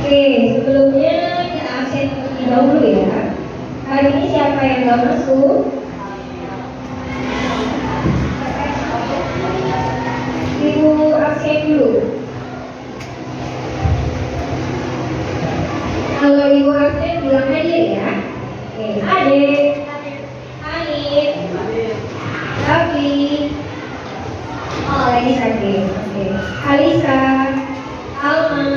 Oke, sebelumnya kita absen terlebih dahulu ya. Hari ini siapa yang nggak masuk? Ibu absen dulu. Kalau ibu absen bilang aja ya. Oke, Adek, Hanif, Raffi, oh lagi sakit. Oke, Alisa, Alma,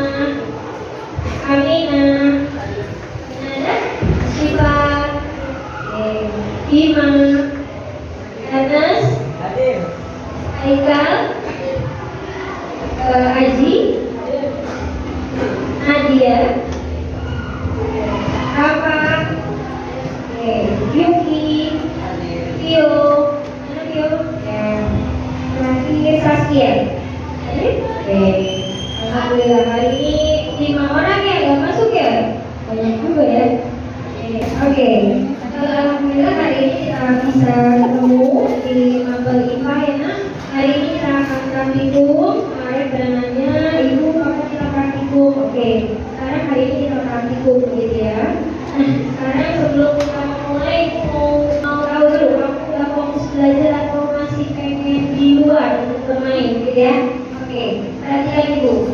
Amina, Syifa, Bima, Anas, Haikal, Aji, Nadia, Rafa, Yuki, Tio, terakhir Saskia. Alhamdulillah hari ini 5 orang ya nggak masuk ya, banyak juga ya. Oke, alhamdulillah hari ini kita bisa ketemu di mapel IPA ya nak. Hari ini kita akan praktikum. Kemarin berenangnya ibu apa kita praktikum. Oke, sekarang hari ini kita praktikum gitu ya. Nah, sekarang sebelum kita mulai mau tahu dulu kamu udah fokus belajar atau masih pengen di luar untuk bermain gitu ya. Oke, perhatikan ibu.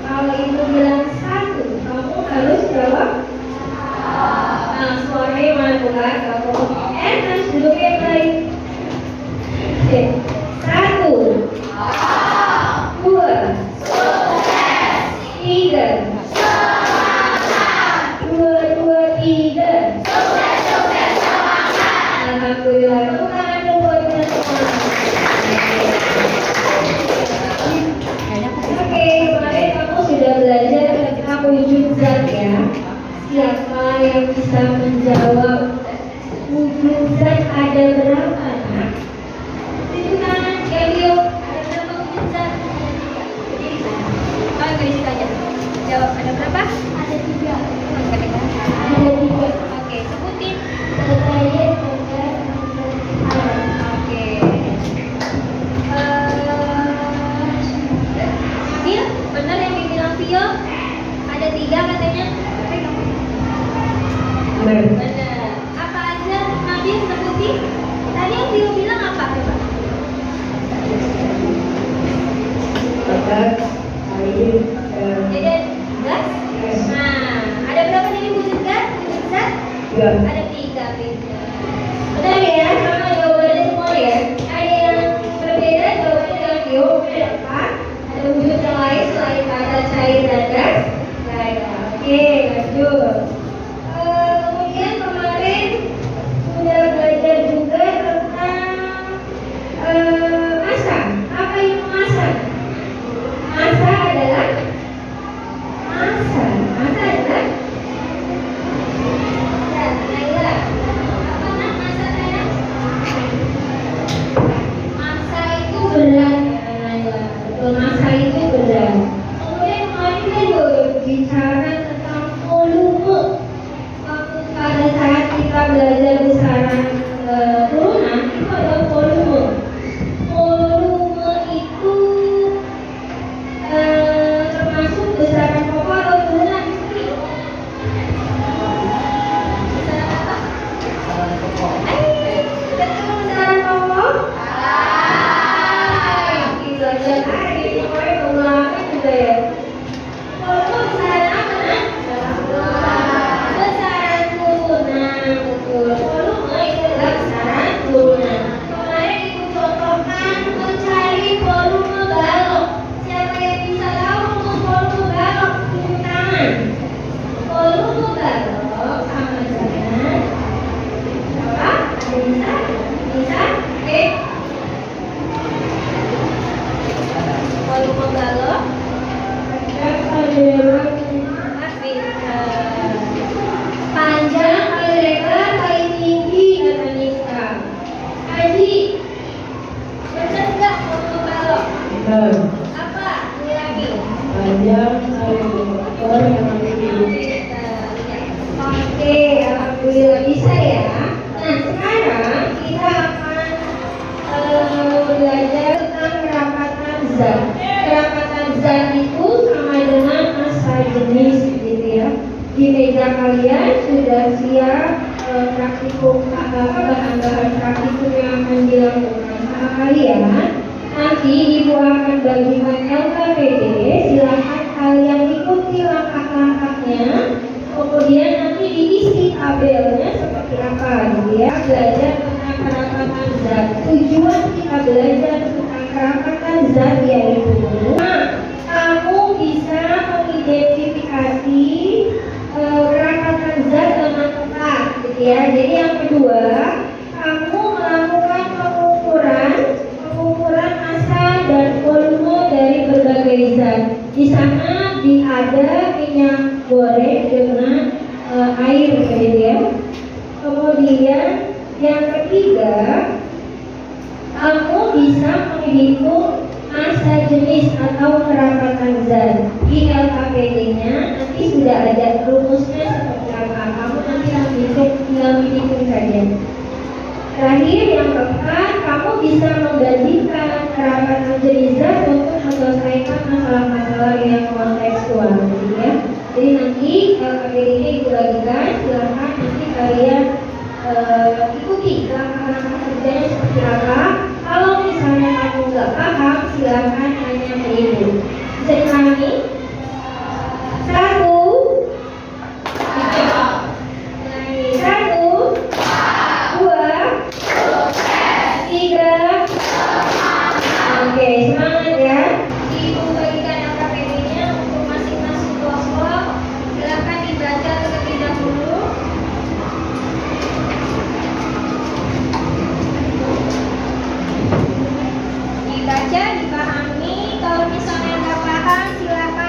Kalau ibu bilang 1, kamu harus jawab. Nah, suaranya mana bukan? Kalau harus duduk yang baik. Oke, 1, 2, 3, 2, 2, 3. Alhamdulillah, tepuk tangan dulu buat kita semua. Oke, kemarin kamu sudah belajar tentang wujud zat ya. Siapa yang bisa menjawab wujud zat ada berapa? Nah, itu tangan Elio, ada berapa wujud zat? Oh, tulis aja. Jawab ada berapa? Ada 3. Ada 3. Oke, sebutin. Saya oke. Vio, benar yang dibilang Vio? Ada 3 katanya. Benar. Apa aja Nabil sebutin? Tadi yang Vio bilang apa coba? Jadi gas? Nah, ada berapa nih wujud gas? Wujud zat? Ada 3 beda. Benar ya, sama jawabannya semua ya. Ada yang berbeda jawabannya dengan Vio. Ada 4. Ada wujud yang lain selain pada cair dan gas? Nggak ada. Oke, lanjut. Kemudian kemarin sudah belajar juga tentang massa. Apa itu massa? Massa adalah massa itu berat. Massa itu berat. Kemudian kemarin kita juga bicara tentang volume. Pada saat kita belajar besaran turunan itu ada volume. Volume itu termasuk besaran pokok atau turunan? Besaran apa? Besaran pokok? Belajar hari ini pokoknya pengulangan juga ya. Volume besaran apa nak? Besaran turunan, betul. Volume itu adalah besaran turunan. Kemarin ibu contohkan mencari volume balok. Siapa yang bisa tahu volume balok? Tunjuk tangan. Volume balok sama dengan apa? Ada bisa? Bisa? Oke. Volume balok adalah panjang kali lebar kali tinggi kata Nisa. Haji, benar nggak volume balok? Benar. Apa? Ini lagi. Panjang kali lebar kali tinggi. Oke, alhamdulillah bisa ya. Nah, sekarang kita akan belajar tentang kerapatan zat. Kerapatan zat itu sama dengan massa jenis gitu kalian sudah siap praktikum bahan-bahan praktikum yang akan dilakukan sama kalian. Nanti ibu akan bagikan LKPD, silahkan kalian ikuti langkah-langkahnya. Kemudian nanti diisi tabelnya seperti apa gitu ya. Belajar tentang kerapatan zat. Tujuan kita belajar tentang kerapatan zat yaitu kamu bisa mengidentifikasi kerapatan zat dengan tepat gitu ya. Jadi yang kedua, kamu melakukan pengukuran massa dan volume dari berbagai zat. Di sana ada minyak goreng dengan air gitu ya. Kemudian yang ketiga, kamu bisa menghitung massa jenis atau kerapatan zat. Di LKPD-nya nanti sudah ada rumusnya seperti apa. Kamu nanti tinggal menghitung saja. Terakhir yang keempat, kamu bisa membandingkan kerapatan jenis zat untuk menyelesaikan masalah-masalah yang kontekstual, gitu ya. Jadi nanti LKPD ini dibagikan, silahkan nanti kalian ikuti langkah-langkah kerjanya seperti apa. Kalau misalnya kamu nggak paham, silahkan tanya ke ibu. Bisa dipahami? Satu. Satu. Dua. Tiga. Oke, semangat ya. Ibu bagikan LKPD-nya untuk masing-masing kelompok. Silahkan dibaca terlebih dahulu. Dibaca, dipahami. Kalau misalnya nggak paham, silakan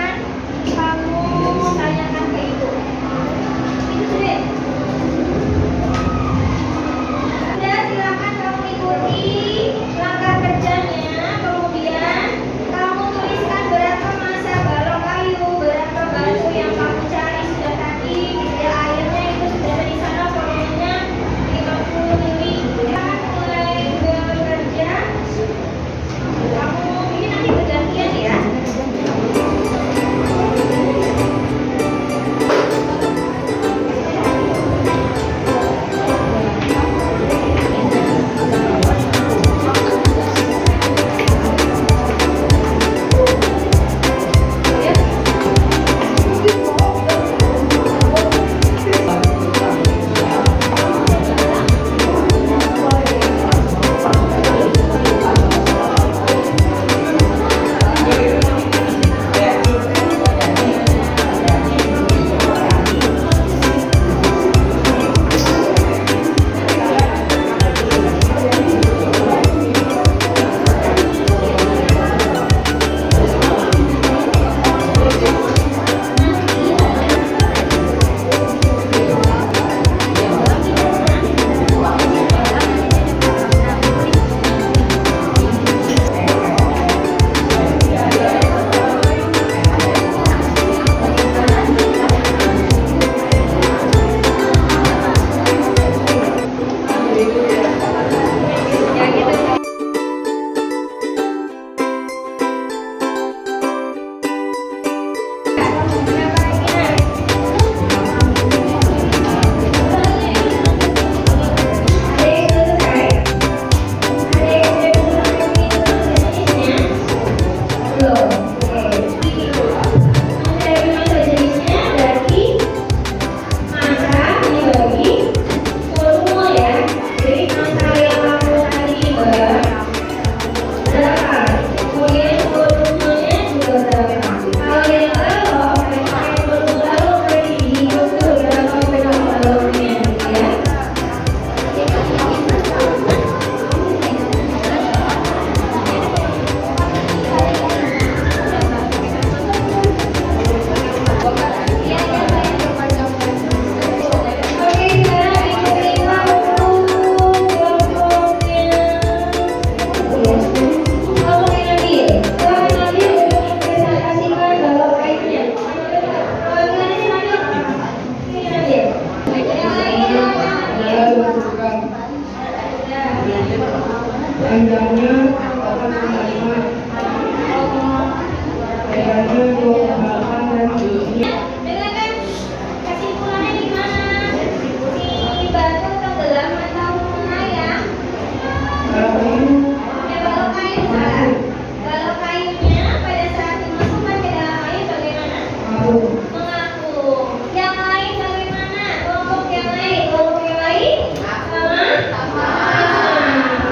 Mengapung. Yang lain bagaimana? Kelompok yang lain. Kelompok yang lain? Sama?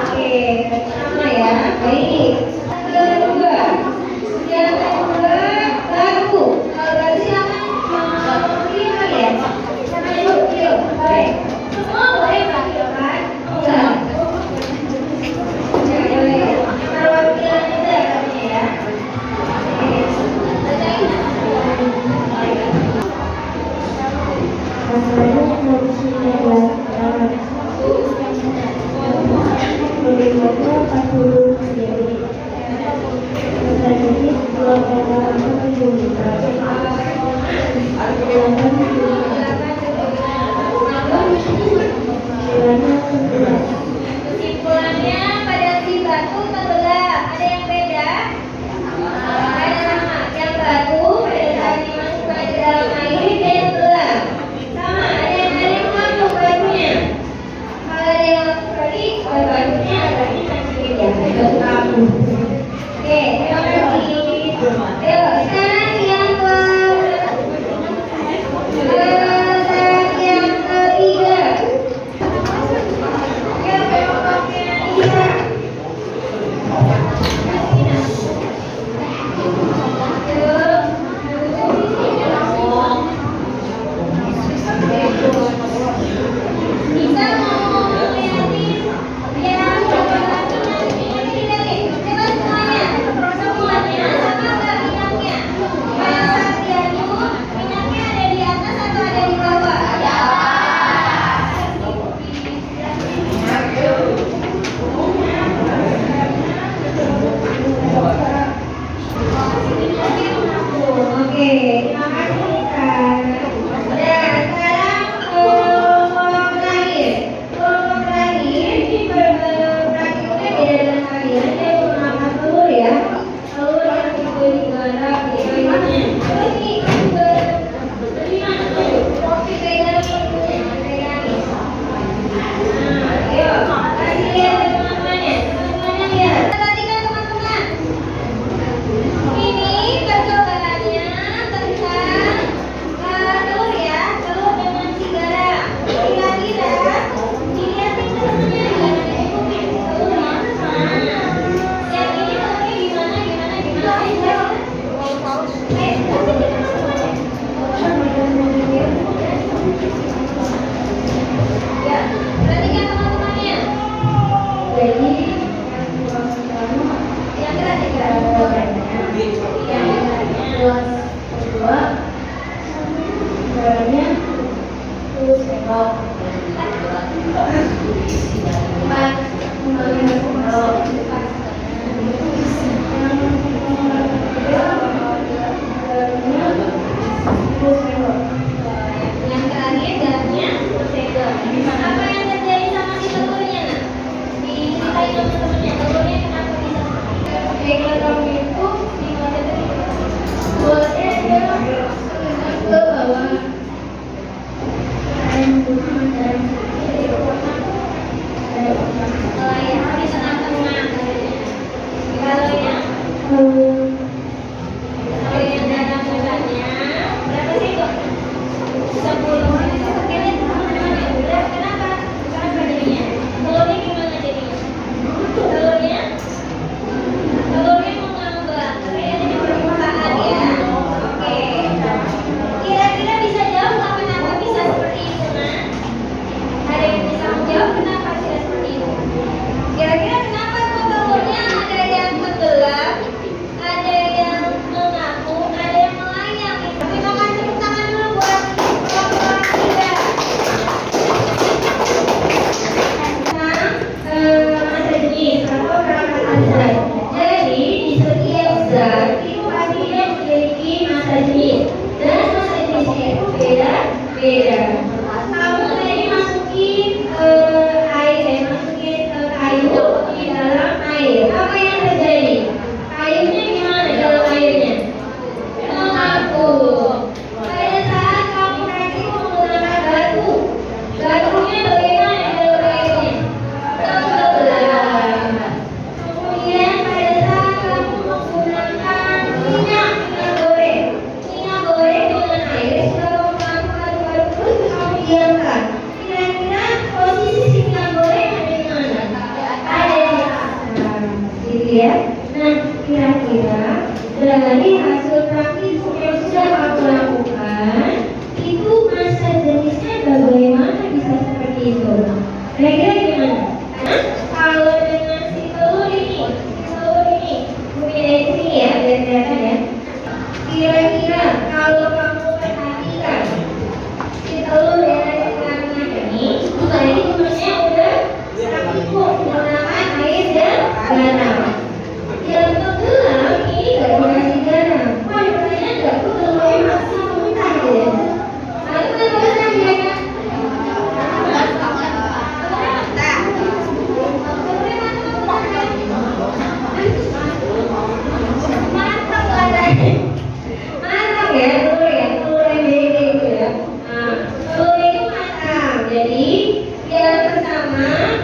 Oke, sama ya. Baik. Yang kedua. Yang kedua, baru. Kalau baru silakan. Pilih kali ya. Sama yuk. Baik. Semua boleh kan? Enggak. Boleh. Perwakilan kita katanya ya. Kesimpulannya pada si batu tenggelam. Ada yang beda? Ada sama. Yang batu pada saat dimasukkan ke dalam air dia tenggelam. Sama. Ada yang ngangkuk batunya. Kalau ada yang ngangkuk lagi, batunya agaknya masih beda. Batu kamu. Oke, terima kasih. Ayo, sekarang yang yang ketiga. Bisa mau liatin yang dilihatin, coba semuanya sama nggak minyaknya? Pada saat diaduk, minyaknya ada di atas atau ada di bawah? Oke, terima kasih Kak. Dan sekarang kelompok terakhir. Kelompok terakhir ini praktiknya beda dengan kalian. Dia menggunakan telur ya. Telur yang digarap di kayunya. Terus ini gimana tuh? Kopi pegang ini, pegangin. Nah, ayo kasih lihat teman-temannya. Teman-temannya lihat. Perhatikan teman-teman. Ini percobaannya tentang telur ya, telur dengan si garam. Kira-kira dilihatin telurnya gimana? Telur mana? Yang ini telurnya gimana? Ya, perhatikan teman-temannya. Jadi yang kira-kira kedua garamnya sendok 4 sendok yang terakhir garamnya sendok. Apa yang terjadi sama si telurnya? Diceritain sama temennya, telurnya kenapa bisa seperti itu? Garam itu boleh ke bawah. Kalau yang di tengah-tengah, kalau yang dalam bulannya berapa sih kok? 10. Kenapa? Kenapa jadinya? Telurnya gimana jadinya? Telurnya mau ngambang, tapi ada di permukaan ya. Oke. Kira-kira bisa jawab nggak kenapa bisa seperti itu, Nah? Ada yang bisa menjawab kenapa bisa seperti itu? Kira-kira kenapa tuh telurnya ada yang tenggelam, ada yang mengapung, ada yang melayang? Kita kasih tepuk tangan dulu buat kelompok ketiga. Masa jenis atau perangkat zat. Jadi di setiap zat itu pastinya memiliki masa jenis dan masa jenisnya itu beda-beda. Kamu tadi masukin masukin kayu di dalam air. Apa yang terjadi? Kayunya gimana dalam airnya? Mengapung. Pada saat kamu tadi menggunakan batu, batunya bagaimana dalam airnya? Tenggelam. Kemudian pada saat kamu menggunakan minyak goreng cukup menggunakan air dan garam. Yang tenggelam ini nggak dikasih garam. Wah, pertanyaan nggak tuh telurnya masih mentah gitu ya. Nah, itu kan bagus ya kan? Matang ya, telur yang beda itu ya. Nah, telur itu matang. Jadi yang pertama,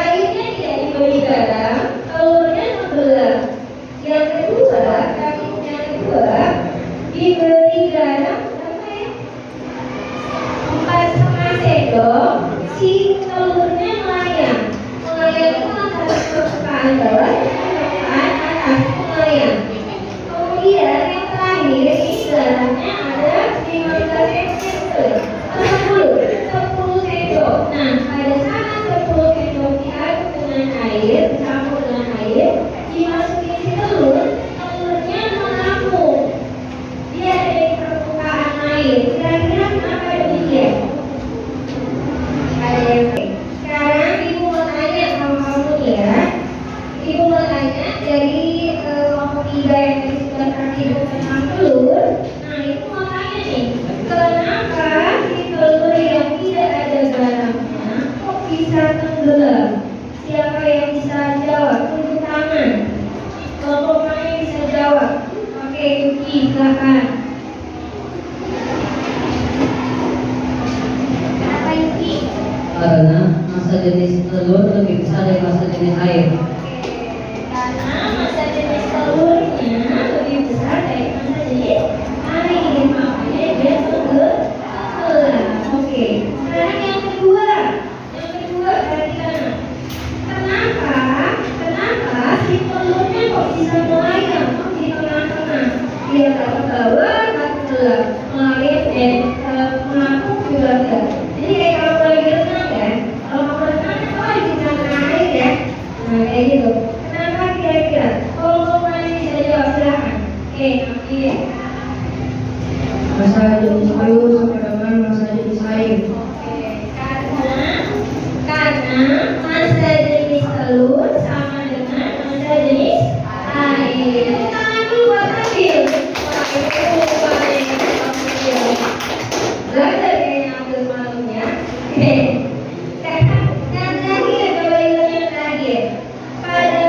airnya tidak diberi garam, telurnya tenggelam. Yang kedua, diberi garam berapa ya? 4,5 sendok. Si telurnya melayang. Melayang itu antara permukaan bawah dan permukaan atas, melayang. Kemudian yang terakhir ini garamnya ada 15 cm. 10 sendok. Nah, pada saat 10 sendok diaduk dengan air, dicampur dengan air, dimasukin si telurnya mengapung. Dia ada di permukaan air. Kira-kira kenapa demikian? Ada yang sekarang ibu mau tanya sama kamu nih ya. Ibu mau tanya dari kelompok 3 yang tadi sudah tertidur tentang telur. Nah, ibu mau tanya nih, kenapa si telur yang tidak ada garamnya kok bisa tenggelam? Siapa yang bisa jawab? Tunjuk tangan. Kelompok mana yang bisa jawab? Oke, Yuki, silakan. Kenapa Yuki? Karena massa jenis telur lebih besar dari massa jenis air. Karena massa jenis telurnya lebih besar dari massa jenis air, makanya dia tenggelam. Oke. Sekarang yang kedua perhatikan. Kenapa si telurnya kok bisa melayang di tengah-tengah? Dia tak ke bawah, tak tenggelam, melayang dan mengapung juga enggak. Jadi kayak kalau lagi renang ya, kalau mau renang kan di tengah air ya. Nah, kayak gitu. Kenapa kira-kira? Kalau mau bisa jawab silahkan. Oke, nanti. Massa jenis telur sama dengan massa jenis air. Oke, karena massa jenis telur sama dengan massa jenis air. Tangan dulu buat ambil. Wah, itu paling ambil. Belajar kayaknya ambil malamnya. Oke. Sekarang yang terakhir, coba lihat yang terakhir. Pada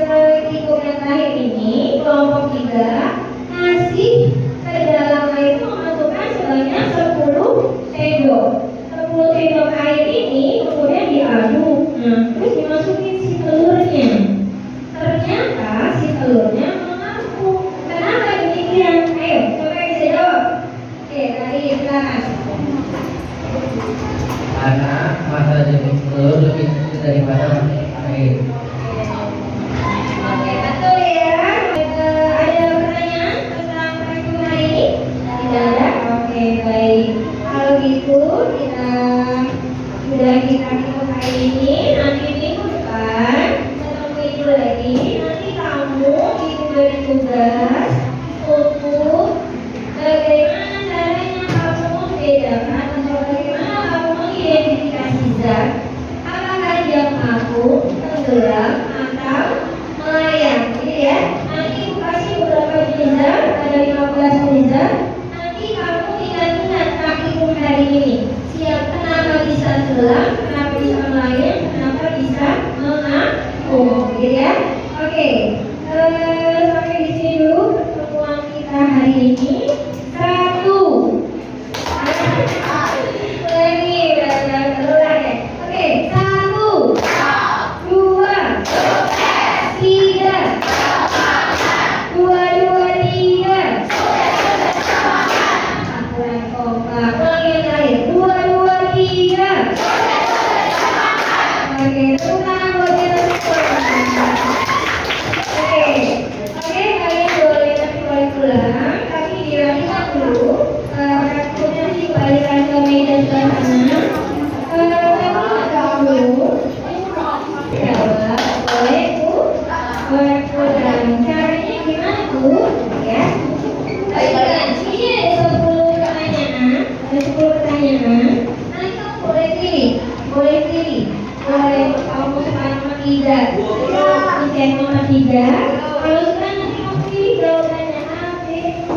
perhitungan yang terakhir ini, kelompok 3 ngasih ke dalam air itu memasukkan sebanyak 10 sendok. 10 sendok air ini kemudian diaduk. Nah, terus dimasukin si telurnya. Ternyata si telurnya mengapung. Kenapa demikian? Ayo, coba yang bisa jawab. Oke, tadi silakan. Karena massa jenis telur lebih kecil daripada massa air. Oke, betul ya. Ada pertanyaan tentang perhitungan ini? Tidak ada? Oke, baik. Kalau gitu kita sudah kita hitung hari ini. Nanti minggu depan ketemu ibu lagi. Nanti kamu diberi tugas untuk bagaimana caranya kamu membedakan atau bagaimana kamu mengidentifikasi zat. Apakah dia mengapung, tenggelam, atau melayang, gitu ya. Nanti ibu kasih beberapa jenis zat, ada 15 jenis zat. Nanti kamu ingat-ingat praktikum hari ini. Kenapa bisa tenggelam, kenapa bisa melayang, kenapa bisa mengapung, gitu ya. Oke, sampai di sini dulu pertemuan kita hari ini. 1. Lagi udah terulang ya. Oke, 1, 2, 3, 2, 2, 3. Aturan kompak. Ulang yang terakhir. 2, 2, 3. Oke, tepuk tangan buat kita semua. Oke, kalian boleh pulang, tapi dirapikan dulu. Kemudian dikembalikan ke meja sebelah sana. Tapi dulu. Jawab, boleh pulang. Caranya gimana Bu? Ya. Baiklah, ini ada 10 pertanyaan. Nanti kamu boleh pilih. tiga. Kalau sudah nanti kamu pilih jawabannya A, B,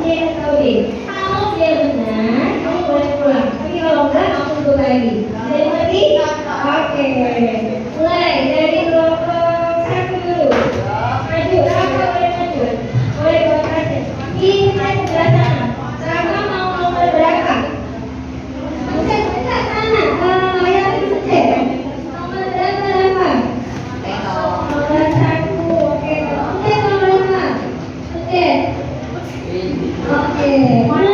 C atau D. Kalau dia benar, kamu boleh pulang. Tapi kalau enggak, kamu tunggu lagi. Bisa dimengerti? Oke. Mulai dari kelompok satu dulu. Maju, Rafa boleh maju. Boleh buat kasih. Kita sebelah sana. Rafa mau nomor berapa? Bukan sana. Yang kecil. Nomor berapa Rafa? Nomor satu. Oke. Oke, nomor berapa? Oke. Oke. Mana